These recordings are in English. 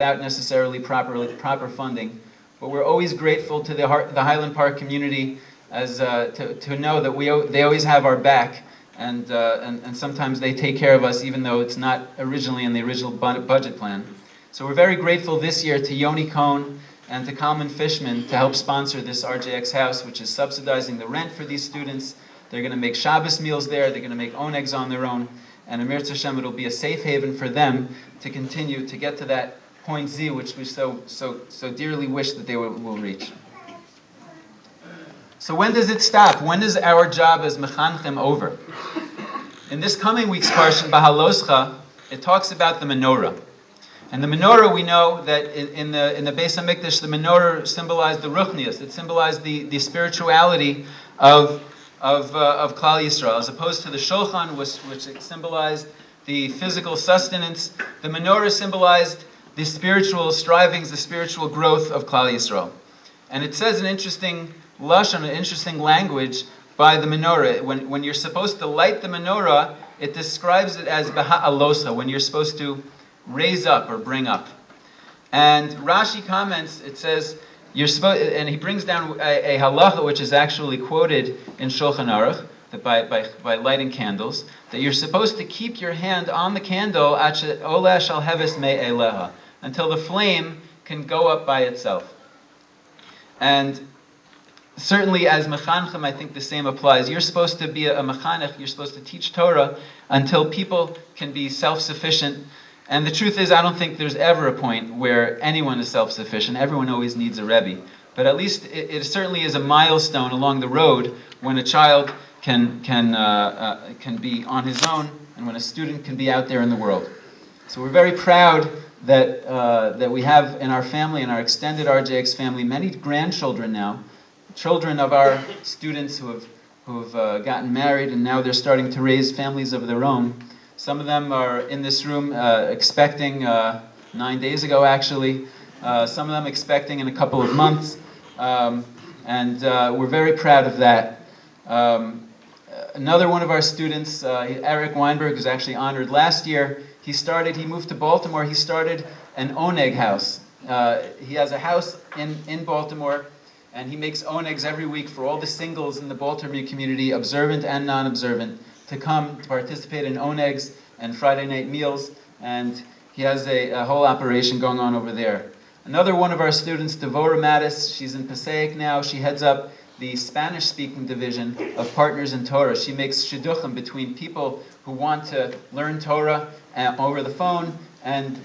without necessarily proper funding. But we're always grateful to the Highland Park community to know that they always have our back, and sometimes they take care of us even though it's not originally in the original budget plan. So we're very grateful this year to Yoni Cohn and to Kalman Fishman to help sponsor this RJX house, which is subsidizing the rent for these students. They're going to make Shabbos meals there, they're going to make onegs on their own, and Amir Tzashem, it'll be a safe haven for them to continue to get to that point Z, which we so dearly wish that they will reach. So when does it stop? When is our job as Mechanchim over? In this coming week's Parsha, Bahaloscha, it talks about the menorah. And the menorah, we know that in the Beis HaMikdash, the menorah symbolized the ruchnius. It symbolized the spirituality of Klal Yisrael, as opposed to the shulchan, which symbolized the physical sustenance. The menorah symbolized the spiritual strivings, the spiritual growth of Klal Yisrael. And it says an interesting lashon, an interesting language by the menorah. When you're supposed to light the menorah, it describes it as baha'alosa, when you're supposed to raise up or bring up. And Rashi comments, it says, you're supposed, and he brings down a halacha which is actually quoted in Shulchan Aruch, that by lighting candles, that you're supposed to keep your hand on the candle until the flame can go up by itself. And certainly as mechanchim, I think the same applies. You're supposed to be a mechanech, you're supposed to teach Torah until people can be self-sufficient. And the truth is, I don't think there's ever a point where anyone is self-sufficient. Everyone always needs a Rebbe. But at least it certainly is a milestone along the road when a child can be on his own, and when a student can be out there in the world. So we're very proud that we have in our family, in our extended RJX family, many grandchildren now, children of our students who have gotten married, and now they're starting to raise families of their own. Some of them are in this room expecting 9 days ago, actually. Some of them expecting in a couple of months. And we're very proud of that. Another one of our students, Eric Weinberg, was actually honored last year. He moved to Baltimore. He started an oneg house. He has a house in Baltimore, and he makes onegs every week for all the singles in the Baltimore community, observant and non-observant, to come to participate in onegs and Friday night meals, and he has a whole operation going on over there. Another one of our students, Devora Mattis, she's in Passaic now. She heads up the Spanish-speaking division of Partners in Torah. She makes shidduchim between people who want to learn Torah over the phone and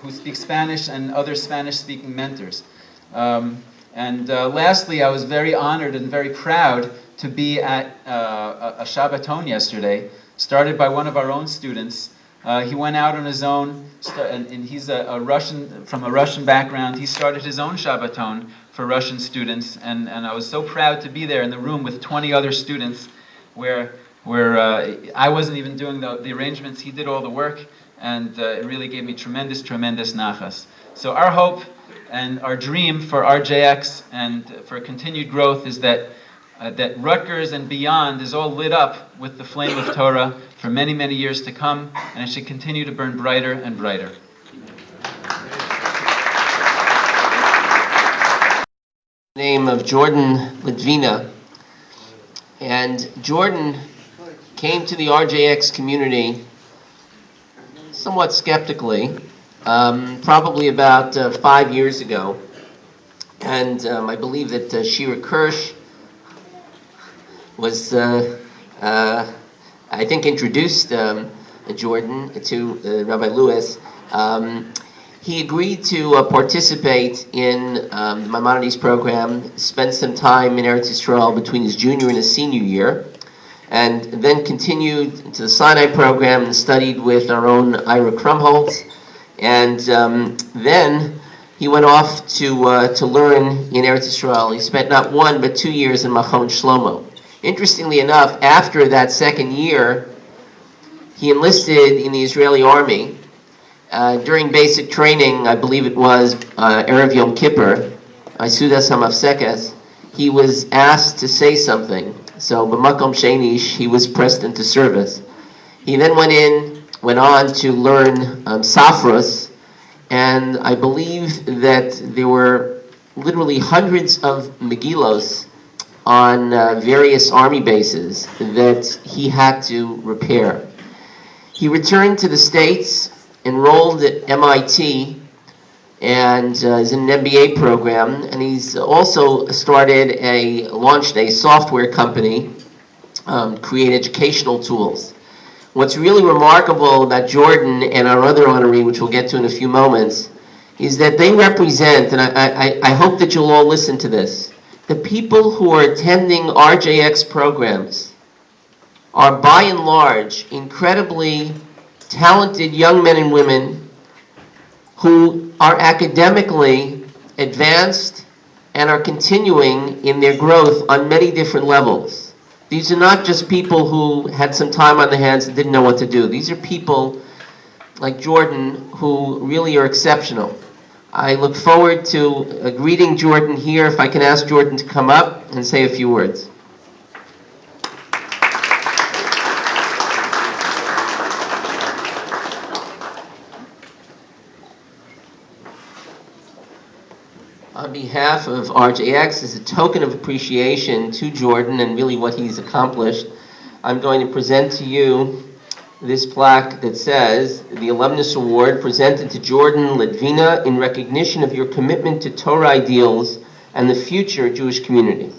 who speak Spanish, and other Spanish-speaking mentors. Lastly, I was very honored and very proud to be at a Shabbaton yesterday, started by one of our own students. He went out on his own, and he's a Russian, from a Russian background. He started his own Shabbaton for Russian students, and I was so proud to be there in the room with 20 other students, where I wasn't even doing the arrangements. He did all the work, and it really gave me tremendous nachas. So our hope and our dream for RJX and for continued growth is that Rutgers and beyond is all lit up with the flame of Torah for many, many years to come, and it should continue to burn brighter and brighter. Name of Jordan Ledvina, and Jordan came to the RJX community somewhat skeptically, probably about 5 years ago, and I believe that Shira Kirsch was, I think, introduced Jordan to Rabbi Lewis. He agreed to participate in the Maimonides program, spend some time in Eretz Yisrael between his junior and his senior year, and then continued to the Sinai program and studied with our own Ira Krumholtz. And then he went off to learn in Eretz Yisrael. He spent not 1 but 2 years in Machon Shlomo. Interestingly enough, after that second year, he enlisted in the Israeli army. During basic training, I believe it was Erev Yom Kippur, Isudas HaMafsekes, he was asked to say something. So, b'makom shenish, he was pressed into service. He then went on to learn Safras And I believe that there were literally hundreds of Megillos on various army bases that he had to repair. He returned to the States, enrolled at MIT, and is in an MBA program, and he's also launched a software company, create educational tools. What's really remarkable about Jordan and our other honoree, which we'll get to in a few moments, is that they represent, and I hope that you'll all listen to this, the people who are attending RJX programs are by and large incredibly talented young men and women who are academically advanced and are continuing in their growth on many different levels. These are not just people who had some time on their hands and didn't know what to do. These are people like Jordan who really are exceptional. I look forward to greeting Jordan here. If I can ask Jordan to come up and say a few words. On behalf of RJX, as a token of appreciation to Jordan and really what he's accomplished, I'm going to present to you this plaque that says, the Alumnus Award presented to Jordan Ledvina in recognition of your commitment to Torah ideals and the future Jewish community.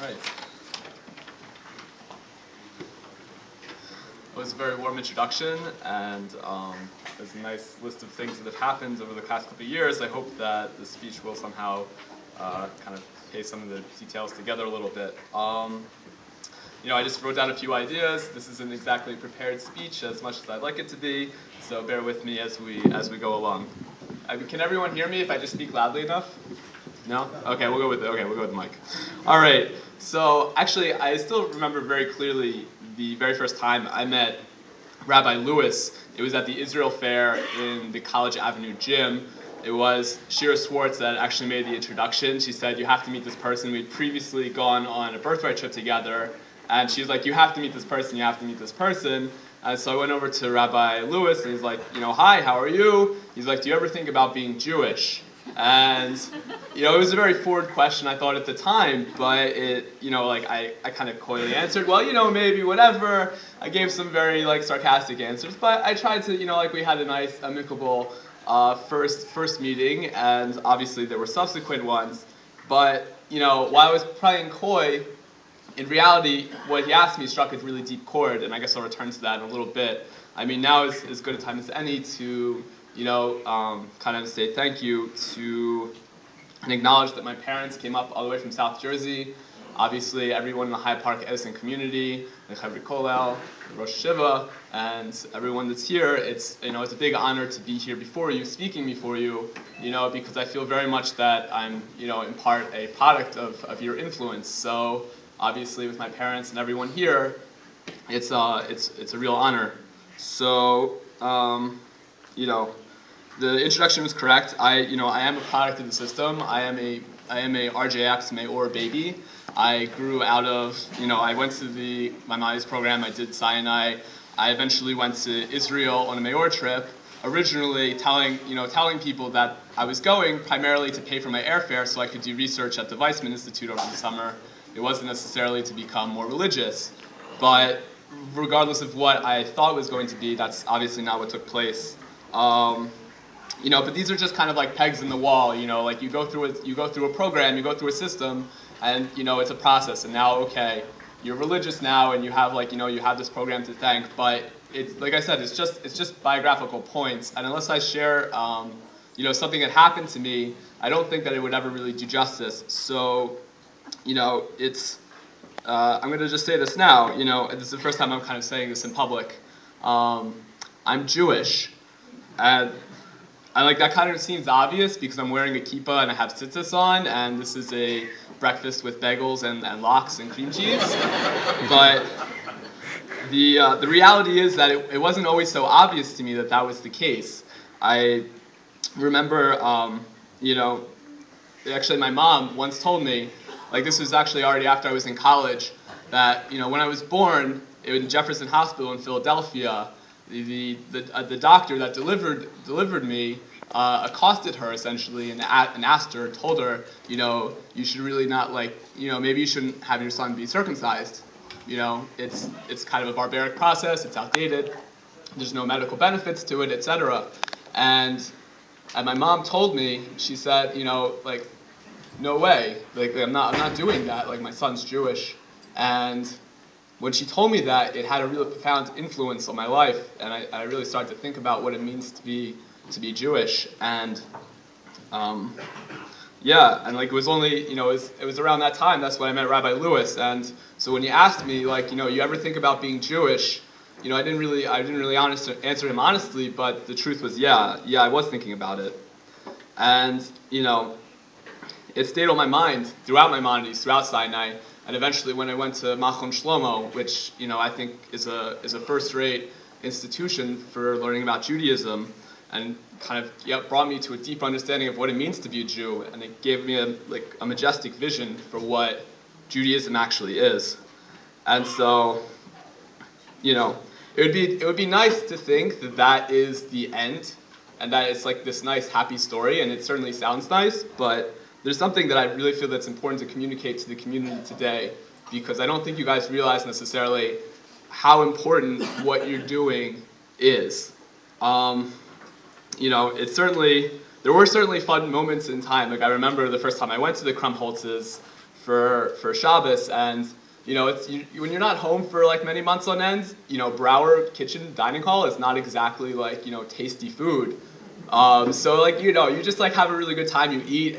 Right. It was a very warm introduction, and there's a nice list of things that have happened over the past couple of years. I hope that the speech will somehow kind of paste some of the details together a little bit. I just wrote down a few ideas. This isn't exactly a prepared speech as much as I'd like it to be, so bear with me as we go along. Can everyone hear me if I just speak loudly enough? No? Okay, we'll go with the mic. All right. So actually, I still remember very clearly the very first time I met Rabbi Lewis. It was at the Israel Fair in the College Avenue gym. It was Shira Swartz that actually made the introduction. She said, "You have to meet this person." We'd previously gone on a birthright trip together, and she was like, "You have to meet this person. You have to meet this person." And so I went over to Rabbi Lewis, and he's like, "Hi, how are you?" He's like, "Do you ever think about being Jewish?" And, it was a very forward question, I thought, at the time, but I kind of coyly answered, well, maybe, whatever. I gave some very, sarcastic answers, but I tried to, we had a nice, amicable first meeting, and obviously there were subsequent ones, but, while I was playing coy, in reality, what he asked me struck a really deep chord, and I guess I'll return to that in a little bit. I mean, now is as good a time as any to kind of say thank you to and acknowledge that my parents came up all the way from South Jersey. Obviously, everyone in the Hyde Park Edison community, the Chavri Kollel, the Rosh Shiva, and everyone that's here. It's a big honor to be here before you, speaking before you, because I feel very much that I'm, in part a product of your influence. So obviously, with my parents and everyone here, it's a real honor. So. The introduction was correct. I am a product of the system. I am a RJX Mayor baby. I grew out of, I went to the Maimonides program. I did Sinai. I eventually went to Israel on a Mayor trip. Originally telling people that I was going primarily to pay for my airfare so I could do research at the Weizmann Institute over the summer. It wasn't necessarily to become more religious, but regardless of what I thought it was going to be, that's obviously not what took place. But these are just kind of like pegs in the wall. You go through a program, you go through a system, and it's a process. And now, okay, you're religious now, and you have you have this program to thank. But it's like I said, it's just biographical points. And unless I share, something that happened to me, I don't think that it would ever really do justice. So, it's. I'm going to just say this now. This is the first time I'm kind of saying this in public. I'm Jewish. And that kind of seems obvious because I'm wearing a kippah and I have tzitzis on, and this is a breakfast with bagels and lox and cream cheese. But the reality is that it wasn't always so obvious to me that was the case. I remember you know, actually my mom once told me, like this was actually already after I was in college, that, you know, when I was born in Jefferson Hospital in Philadelphia, the doctor that delivered me accosted her essentially and asked her, told her, you know, you should really not, like, you know, maybe you shouldn't have your son be circumcised. You know, it's kind of a barbaric process. It's outdated. There's no medical benefits to it, etc. And my mom told me, she said, you know, like, no way, like I'm not doing that. Like my son's Jewish, and when she told me that, it had a really profound influence on my life, and I really started to think about what it means to be Jewish, and yeah, and like it was only, you know, it was around that time, that's when I met Rabbi Lewis, and so when he asked me, like, you know, you ever think about being Jewish, you know, I didn't really answer him honestly, but the truth was, yeah, I was thinking about it, and you know, it stayed on my mind throughout Maimonides, throughout Sinai, and eventually when I went to Machon Shlomo, which, you know, I think is a first-rate institution for learning about Judaism, and kind of brought me to a deeper understanding of what it means to be a Jew, and it gave me a majestic vision for what Judaism actually is. And so, you know, it would be nice to think that that is the end, and that it's like this nice happy story, and it certainly sounds nice, but there's something that I really feel that's important to communicate to the community today, because I don't think you guys realize necessarily how important what you're doing is. You know, there were certainly fun moments in time. Like I remember the first time I went to the Krumholtzes for Shabbos, and you know, when you're not home for like many months on end, you know, Brower Kitchen Dining Hall is not exactly like, you know, tasty food. So like, you know, you just like have a really good time, you eat,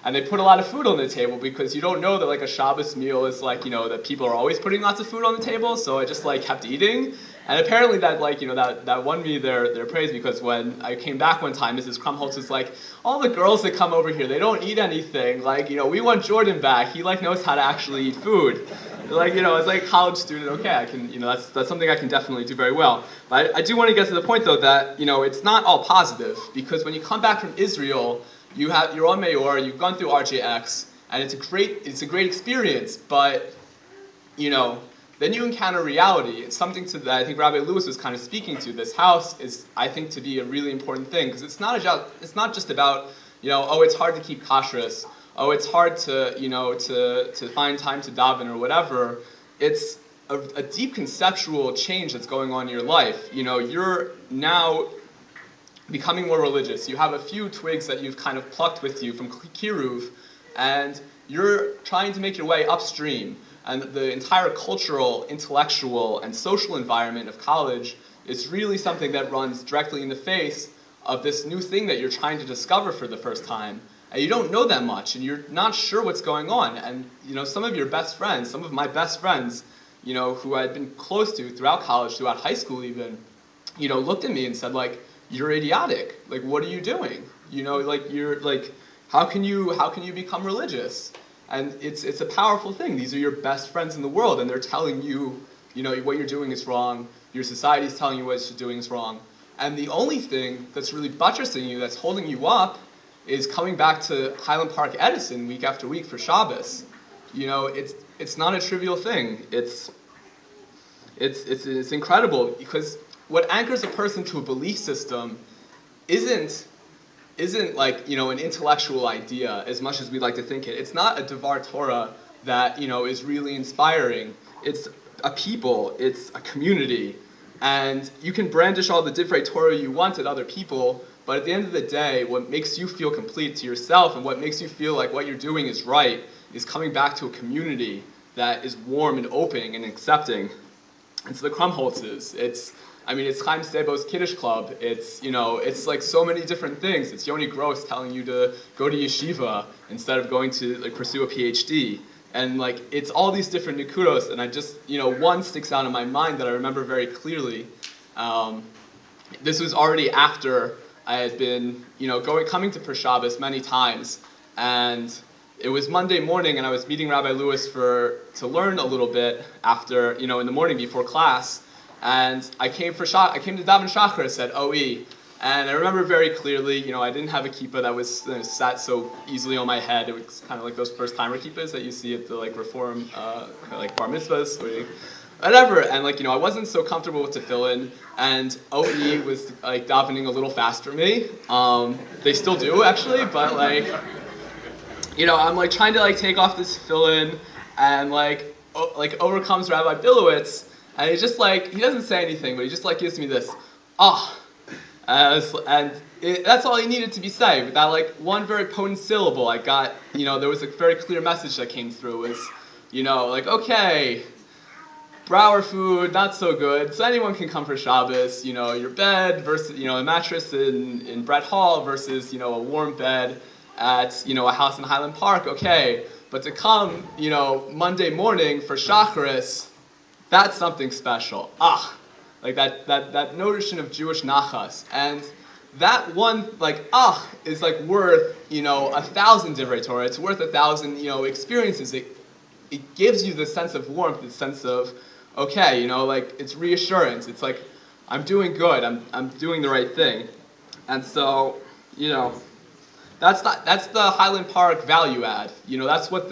and they put a lot of food on the table because you don't know that like a Shabbos meal is like, you know, that people are always putting lots of food on the table, so I just like kept eating. And apparently that, like, you know, that won me their praise, because when I came back one time, Mrs. Krumholtz was like, all the girls that come over here, they don't eat anything. Like, you know, we want Jordan back. He like knows how to actually eat food. Like, you know, as like a college student, okay, I can, you know, that's something I can definitely do very well. But I do want to get to the point though that, you know, it's not all positive, because when you come back from Israel, you're on Mayor, you've gone through RJX, and it's a great experience, but, you know, then you encounter reality. It's something that I think Rabbi Lewis was kind of speaking to. This house is, I think, to be a really important thing, because it's not just about, you know, oh, it's hard to keep kashrus, oh, it's hard to, you know, to find time to daven or whatever. It's a deep conceptual change that's going on in your life. You know, you're now becoming more religious. You have a few twigs that you've kind of plucked with you from Kiruv, and you're trying to make your way upstream. And the entire cultural, intellectual, and social environment of college is really something that runs directly in the face of this new thing that you're trying to discover for the first time. And you don't know that much, and you're not sure what's going on. And, you know, some of my best friends, you know, who I'd been close to throughout college, throughout high school even, you know, looked at me and said, like, you're idiotic. Like, what are you doing? You know, like, you're, like, how can you become religious? And it's a powerful thing. These are your best friends in the world, and they're telling you, you know, what you're doing is wrong. Your society is telling you what you're doing is wrong. And the only thing that's really buttressing you, that's holding you up, is coming back to Highland Park Edison week after week for Shabbos. You know, it's not a trivial thing. It's incredible, because what anchors a person to a belief system isn't like, you know, an intellectual idea as much as we'd like to think it. It's not a Devar Torah that, you know, is really inspiring. It's a people, it's a community. And you can brandish all the Divrei Torah you want at other people, but at the end of the day, what makes you feel complete to yourself and what makes you feel like what you're doing is right is coming back to a community that is warm and open and accepting. And so the Krumholtzes, it's Chaim Sebo's Kiddush Club. It's, you know, it's like so many different things. It's Yoni Gross telling you to go to yeshiva instead of going to like pursue a PhD. And like, it's all these different nikudos, and I just, you know, one sticks out in my mind that I remember very clearly. This was already after I had been, you know, coming to Shabbos many times, and it was Monday morning, and I was meeting Rabbi Lewis to learn a little bit after, you know, in the morning before class. And I came to daven Shachar, said, OE, And I remember very clearly, I didn't have a kippah that was sat so easily on my head. It was kind of like those first-timer kippahs that you see at the Reform, like bar mitzvahs, or whatever. And I wasn't so comfortable with tefillin, and OE was davening a little faster than me. They still do actually, but I'm trying to take off this tefillin, and overcomes Rabbi Bilowitz, and he just he doesn't say anything, but he just gives me this that's all he needed to be said. With that one very potent syllable, I got there was a very clear message that came through. It was okay, Brower food not so good. So anyone can come for Shabbos. Your bed versus a mattress in Brett Hall versus a warm bed at a house in Highland Park. Okay, but to come Monday morning for Shacharis, that's something special. That notion of Jewish nachas, and that one is worth 1,000 divrei Torah. It's worth 1,000 experiences. It gives you the sense of warmth, the sense of okay, it's reassurance. It's I'm doing good. I'm doing the right thing, and so that's the Highland Park value add. That's what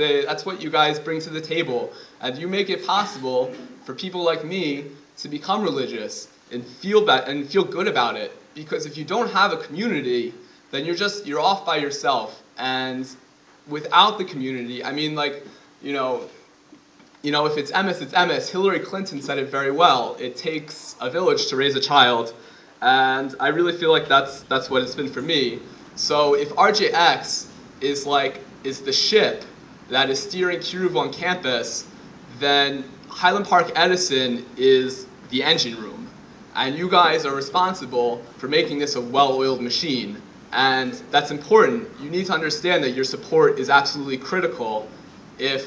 you guys bring to the table, and you make it possible for people like me to become religious and feel good about it. Because if you don't have a community, then you're off by yourself. And without the community, I mean, if it's emes, it's emes. Hillary Clinton said it very well. It takes a village to raise a child, and I really feel like that's what it's been for me. So if RJX is the ship that is steering Kiruv on campus, then Highland Park Edison is the engine room, and you guys are responsible for making this a well-oiled machine, and that's important. You need to understand that your support is absolutely critical if